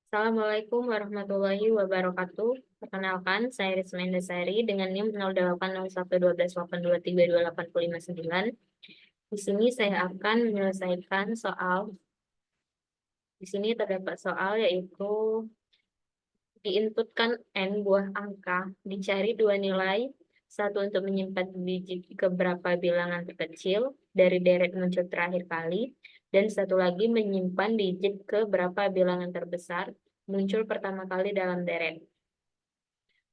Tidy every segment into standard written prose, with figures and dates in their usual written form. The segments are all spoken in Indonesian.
Assalamualaikum warahmatullahi wabarakatuh. Perkenalkan, saya Risma Indasari dengan NIM 080112823285. Di sini saya akan menyelesaikan soal. Di sini terdapat soal yaitu diinputkan N buah angka, dicari dua nilai, satu untuk menyimpan digit ke berapa bilangan terkecil dari deret muncul terakhir kali, dan satu lagi menyimpan digit ke berapa bilangan terbesar muncul pertama kali dalam deret.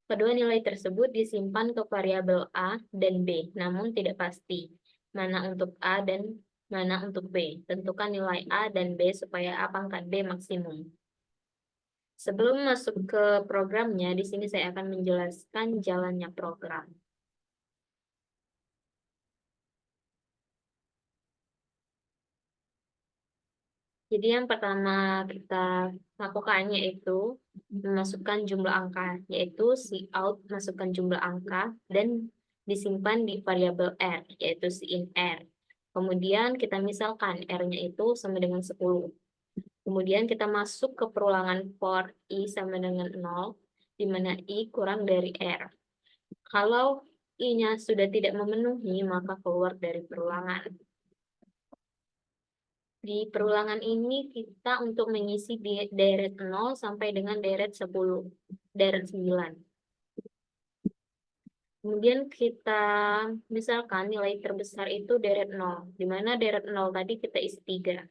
Kedua nilai tersebut disimpan ke variabel A dan B, namun tidak pasti mana untuk A dan mana untuk B. Tentukan nilai A dan B supaya A pangkat B maksimum. Sebelum masuk ke programnya, di sini saya akan menjelaskan jalannya program. Jadi yang pertama kita lakukan yaitu memasukkan jumlah angka, yaitu cout masukkan jumlah angka dan disimpan di variabel R, yaitu in R. Kemudian kita misalkan R-nya itu sama dengan 10. Kemudian kita masuk ke perulangan for I sama dengan 0, di mana I kurang dari R. Kalau I-nya sudah tidak memenuhi, maka keluar dari perulangan. Di perulangan ini kita untuk mengisi di deret 0 sampai dengan deret 10, deret 9. Kemudian kita misalkan nilai terbesar itu deret 0, di mana deret 0 tadi kita isi 3.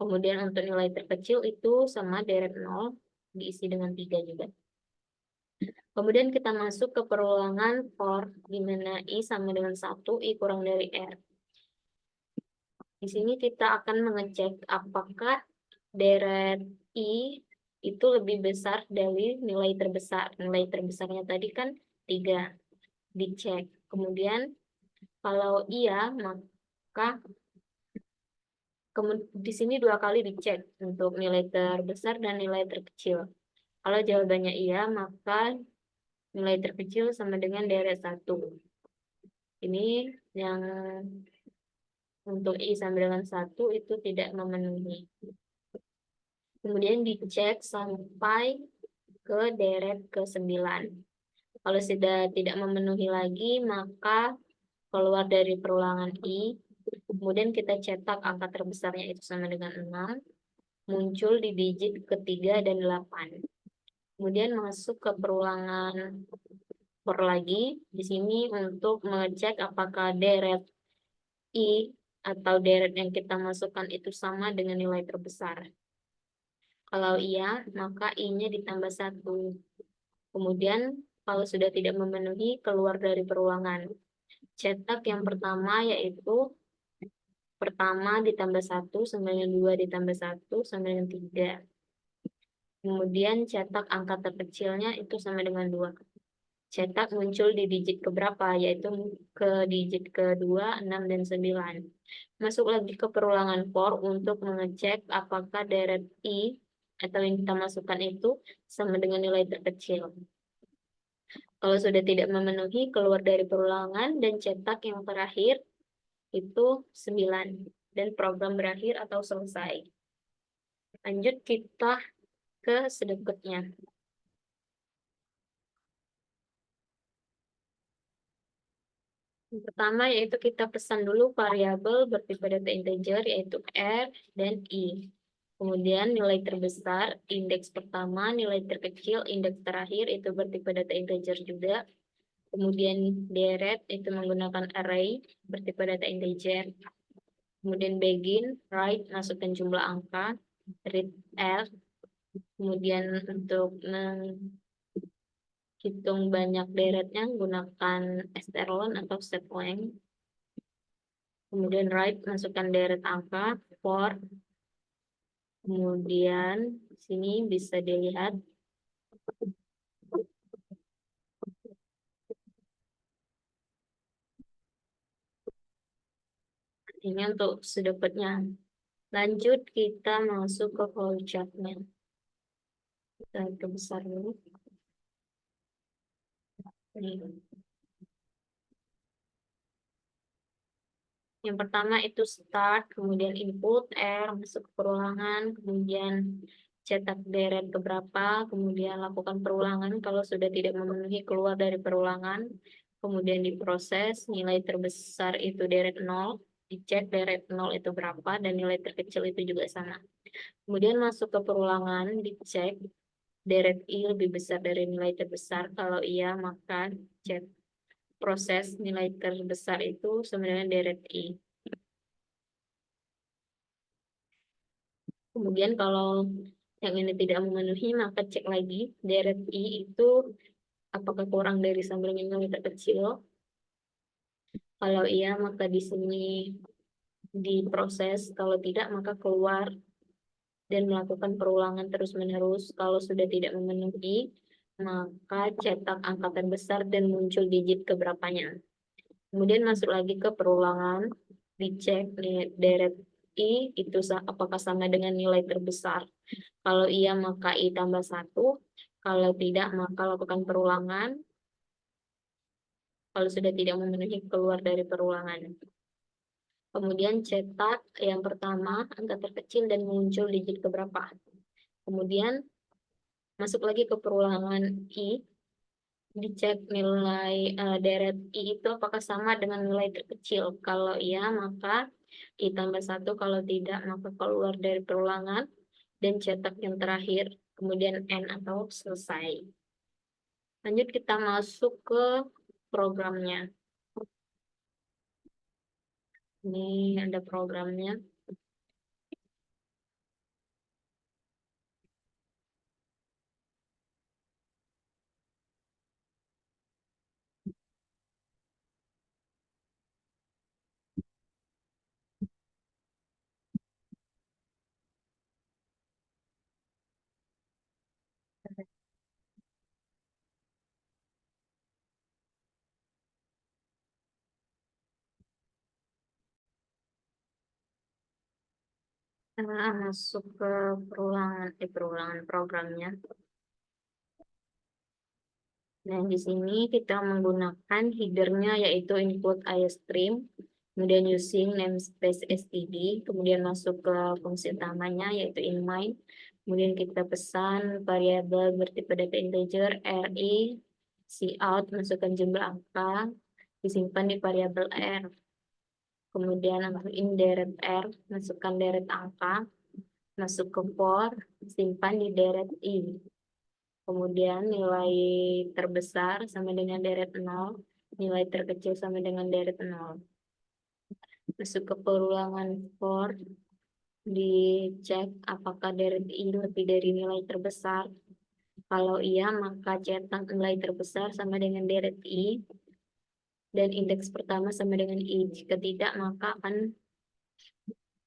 Kemudian untuk nilai terkecil itu sama deret 0, diisi dengan 3 juga. Kemudian kita masuk ke perulangan for, di mana I sama dengan 1, I kurang dari R. Di sini kita akan mengecek apakah deret I itu lebih besar dari nilai terbesar. Nilai terbesarnya tadi kan 3. Dicek. Kemudian kalau iya, maka di sini 2 kali dicek untuk nilai terbesar dan nilai terkecil. Kalau jawabannya iya, maka nilai terkecil sama dengan deret 1. Ini yang untuk I sama dengan 1 itu tidak memenuhi. Kemudian dicek sampai ke deret ke-9. Kalau sudah tidak memenuhi lagi, maka keluar dari perulangan I. Kemudian kita cetak angka terbesarnya itu sama dengan 6. Muncul di digit ketiga dan 8. Kemudian masuk ke perulangan for lagi. Di sini untuk mengecek apakah deret I atau deret yang kita masukkan itu sama dengan nilai terbesar. Kalau iya, maka I-nya ditambah 1. Kemudian kalau sudah tidak memenuhi, keluar dari perulangan. Cetak yang pertama yaitu pertama ditambah 1 sama dengan 2 ditambah 1 sama dengan 3. Kemudian cetak angka terkecilnya itu sama dengan 2. Cetak muncul di digit keberapa, yaitu ke digit kedua, 6 dan 9. Masuk lagi ke perulangan for untuk mengecek apakah deret I atau yang kita masukkan itu sama dengan nilai terkecil. Kalau sudah tidak memenuhi, keluar dari perulangan dan cetak yang terakhir itu 9. Dan program berakhir atau selesai. Lanjut kita ke sedikitnya. Yang pertama yaitu kita pesan dulu variabel bertipe data integer yaitu R dan I. Kemudian nilai terbesar, indeks pertama, nilai terkecil, indeks terakhir itu bertipe data integer juga. Kemudian deret itu menggunakan array bertipe data integer. Kemudian begin, write, masukkan jumlah angka, read L. Kemudian untuk hitung banyak deretnya gunakan strlen atau set length. Kemudian write masukkan deret angka for. Kemudian sini bisa dilihat ini untuk sedikitnya. Lanjut kita masuk ke flowchart-nya. Kita besar dulu. Nih. Yang pertama itu start, kemudian input R, masuk ke perulangan, kemudian cetak deret keberapa, kemudian lakukan perulangan. Kalau sudah tidak memenuhi, keluar dari perulangan, kemudian diproses. Nilai terbesar itu deret 0, dicek deret 0 itu berapa, dan nilai terkecil itu juga sama. Kemudian masuk ke perulangan, dicek deret I lebih besar dari nilai terbesar. Kalau iya, maka cek proses nilai terbesar itu sama dengan deret I. Kemudian kalau yang ini tidak memenuhi, maka cek lagi deret I itu apakah kurang dari sama dengan nilai terkecil. Kalau iya, maka di sini diproses. Kalau tidak, maka keluar dan melakukan perulangan terus-menerus. Kalau sudah tidak memenuhi, maka cetak angka terbesar dan muncul digit keberapanya. Kemudian masuk lagi ke perulangan, dicek deret I itu apakah sama dengan nilai terbesar. Kalau iya, maka I tambah 1. Kalau tidak, maka lakukan perulangan. Kalau sudah tidak memenuhi, keluar dari perulangan. Kemudian cetak yang pertama, angka terkecil dan muncul digit keberapa. Kemudian masuk lagi ke perulangan I, dicek nilai deret I itu apakah sama dengan nilai terkecil. Kalau iya, maka I tambah 1. Kalau tidak, maka keluar dari perulangan dan cetak yang terakhir, kemudian N atau selesai. Lanjut kita masuk ke programnya. Ini ada programnya. Nah, masuk ke perulangan programnya. Nah, di sini kita menggunakan headernya yaitu input iStream, kemudian using namespace std, kemudian masuk ke fungsi utamanya yaitu inMind, kemudian kita pesan variabel bertipe data integer ri, cout, masukkan jumlah angka, disimpan di variabel r. Kemudian untuk in deret r, masukkan deret angka, masuk ke for, simpan di deret i. Kemudian nilai terbesar sama dengan deret 0, nilai terkecil sama dengan deret 0. Masuk ke perulangan for, dicek apakah deret I lebih dari nilai terbesar. Kalau iya, maka cetak nilai terbesar sama dengan deret I, dan indeks pertama sama dengan I. Jika tidak, maka akan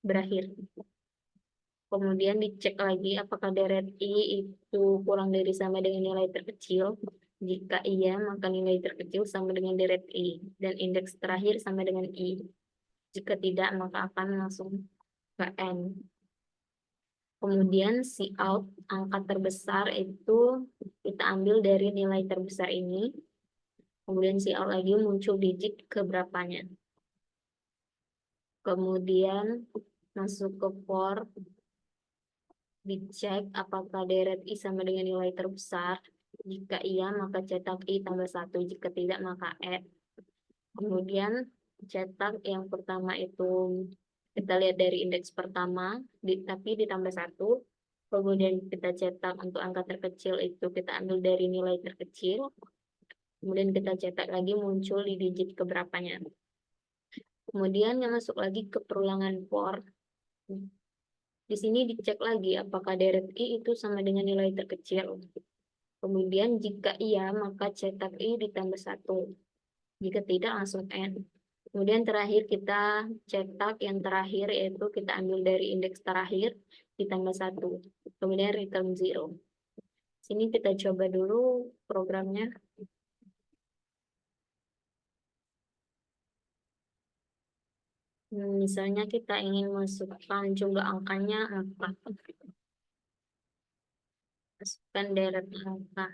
berakhir. Kemudian dicek lagi apakah deret I itu kurang dari sama dengan nilai terkecil. Jika iya, maka nilai terkecil sama dengan deret I. Dan indeks terakhir sama dengan I. Jika tidak, maka akan langsung ke N. Kemudian cout, angka terbesar itu kita ambil dari nilai terbesar ini. Kemudian cout lagi muncul digit keberapanya. Kemudian masuk ke for, dicek apakah deret I sama dengan nilai terbesar. Jika iya, maka cetak I tambah 1. Jika tidak, maka E. Kemudian cetak yang pertama itu kita lihat dari indeks pertama, tapi ditambah 1. Kemudian kita cetak untuk angka terkecil itu kita ambil dari nilai terkecil. Kemudian kita cetak lagi muncul di digit keberapanya. Kemudian yang masuk lagi ke perulangan for. Di sini dicek lagi apakah deret I itu sama dengan nilai terkecil. Kemudian jika iya, maka cetak I ditambah 1. Jika tidak, langsung N. Kemudian terakhir kita cetak yang terakhir, yaitu kita ambil dari indeks terakhir ditambah 1. Kemudian return 0. Sini kita coba dulu programnya. Misalnya kita ingin masukkan jumlah angkanya 4. Masukkan deret angka.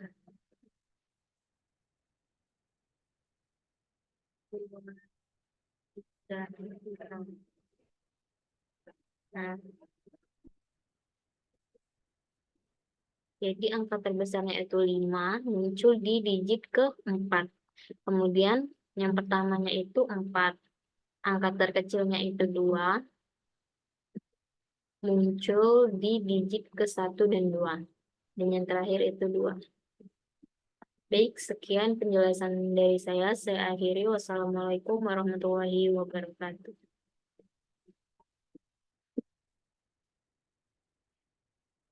Nah, Jadi angka terbesarnya itu 5 muncul di digit ke-4. Kemudian yang pertamanya itu 4. Angka terkecilnya itu 2 muncul di digit ke-1 dan 2. Dan yang terakhir itu 2. Baik, sekian penjelasan dari saya. Saya akhiri. Wassalamualaikum warahmatullahi wabarakatuh.